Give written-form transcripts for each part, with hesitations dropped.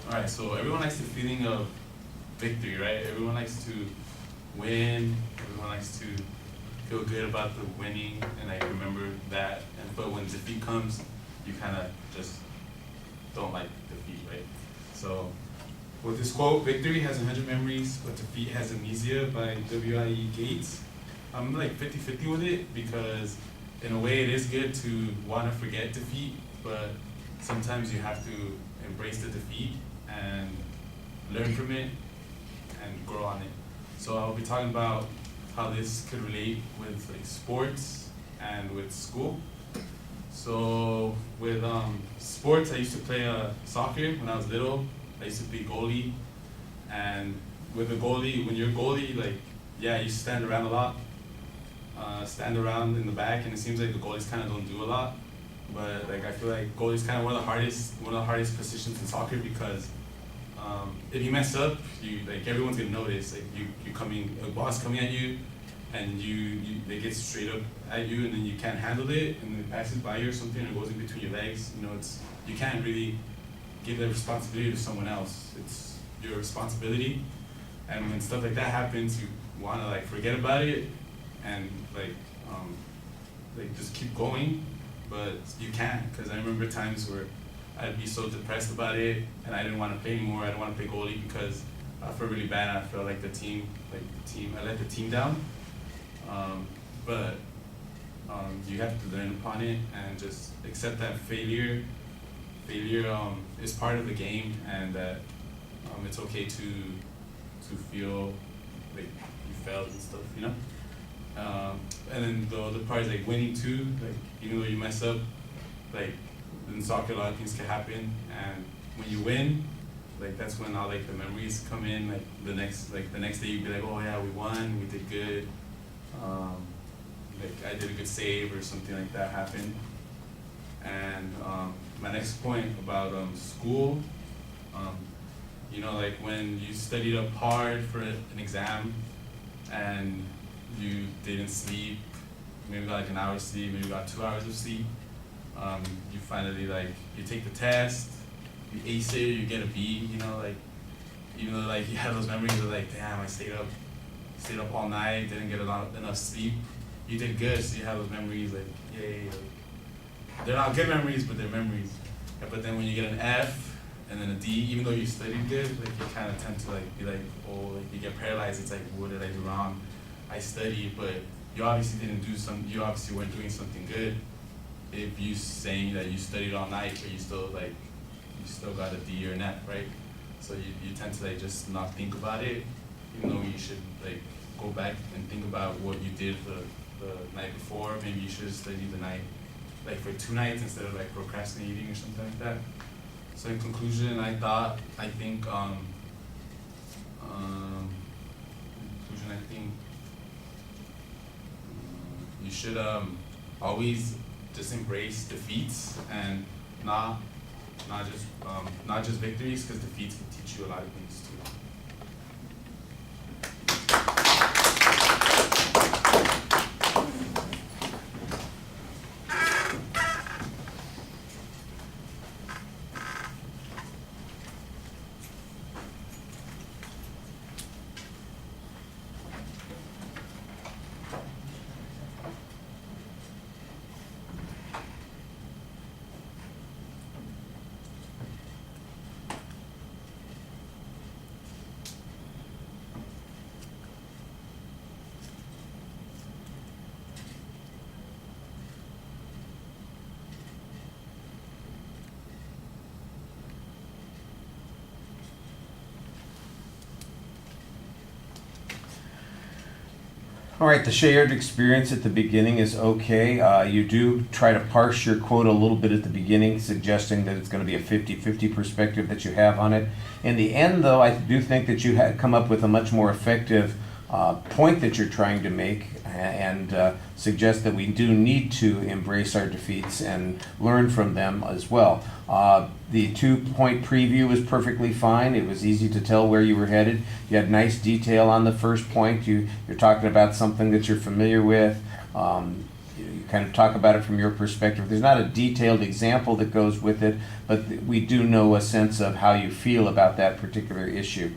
All right, so everyone likes the feeling of victory, right? Everyone likes to win. Everyone likes to feel good about the winning, and I remember that. But when defeat comes, you kind of just don't like defeat, right? So with this quote, victory has 100 memories, but defeat has amnesia by W.I.E. Gates. I'm like 50-50 with it because in a way it is good to want to forget defeat, but sometimes you have to embrace the defeat and learn from it and grow on it. So I'll be talking about how this could relate with like sports and with school. So with sports, I used to play soccer when I was little. I used to be goalie, and with a goalie, when you're a goalie, like, yeah, you stand around a lot, stand around in the back, and it seems like the goalies kind of don't do a lot. But like I feel like goalie's kind of one of the hardest positions in soccer because if you mess up, you like everyone's gonna notice. Like a boss coming at you, and they get straight up at you, and then you can't handle it, and it passes by you or something, or goes in between your legs. You know, you can't really give the responsibility to someone else. It's your responsibility, and when stuff like that happens, you want to like forget about it and like just keep going, but you can't, because I remember times where I'd be so depressed about it, and I didn't want to play anymore. I didn't want to play goalie because I felt really bad. And I felt like I let the team down. But you have to learn upon it and just accept that failure is part of the game, and that it's okay to feel like you failed and stuff, you know. And then the other part is like winning too. Like even though you mess up, like in soccer a lot of things can happen, and when you win, like that's when all like the memories come in. Like the next day you'd be like, oh yeah, we won, we did good. Like I did a good save or something like that happened. And my next point about school, you know, like when you studied up hard for an exam and you didn't sleep, maybe got like an hour of sleep, maybe got 2 hours of sleep, you finally like, you take the test, you ace it, you get a B, you know, like, even though like you have those memories of like, damn, I stayed up all night, didn't get enough sleep, you did good, so you have those memories like, yay. Like, they're not good memories, but they're memories. Yeah, but then when you get an F and then a D, even though you studied good, like you kind of tend to like be like, oh, like you get paralyzed. It's like, what did I do wrong? I studied, but you obviously you obviously weren't doing something good. If you saying that you studied all night, but you still got a D or an F, right? So you tend to like just not think about it, even though you should like go back and think about what you did the night before. Maybe you should have studied the night, like for 2 nights instead of like procrastinating or something like that. So in conclusion, I think you should always just embrace defeats and not just victories, because defeats can teach you a lot of things too. All right, the shared experience at the beginning is okay. You do try to parse your quote a little bit at the beginning, suggesting that it's going to be a 50-50 perspective that you have on it. In the end, though, I do think that you had come up with a much more effective point that you're trying to make, and suggest that we do need to embrace our defeats and learn from them as well. The 2-point preview was perfectly fine. It was easy to tell where you were headed. You had nice detail on the first point. You're talking about something that you're familiar with. You kind of talk about it from your perspective. There's not a detailed example that goes with it, but we do know a sense of how you feel about that particular issue.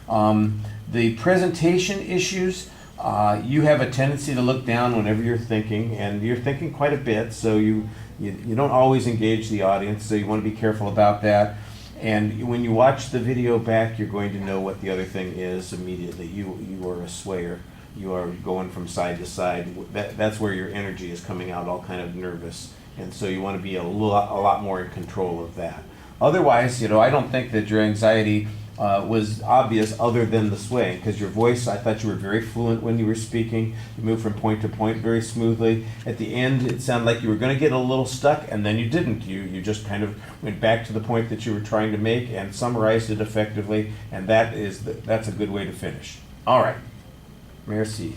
The presentation issues, you have a tendency to look down whenever you're thinking, and you're thinking quite a bit, so you don't always engage the audience, so you want to be careful about that. And when you watch the video back, you're going to know what the other thing is immediately. You are a swayer. You are going from side to side. That's where your energy is coming out, all kind of nervous. And so you want to be a lot more in control of that. Otherwise, I don't think that your anxiety was obvious other than the swaying, because your voice, I thought you were very fluent when you were speaking. You moved from point to point very smoothly. At the end, it sounded like you were going to get a little stuck, and then you didn't. You just kind of went back to the point that you were trying to make and summarized it effectively, and that's a good way to finish. All right. Merci.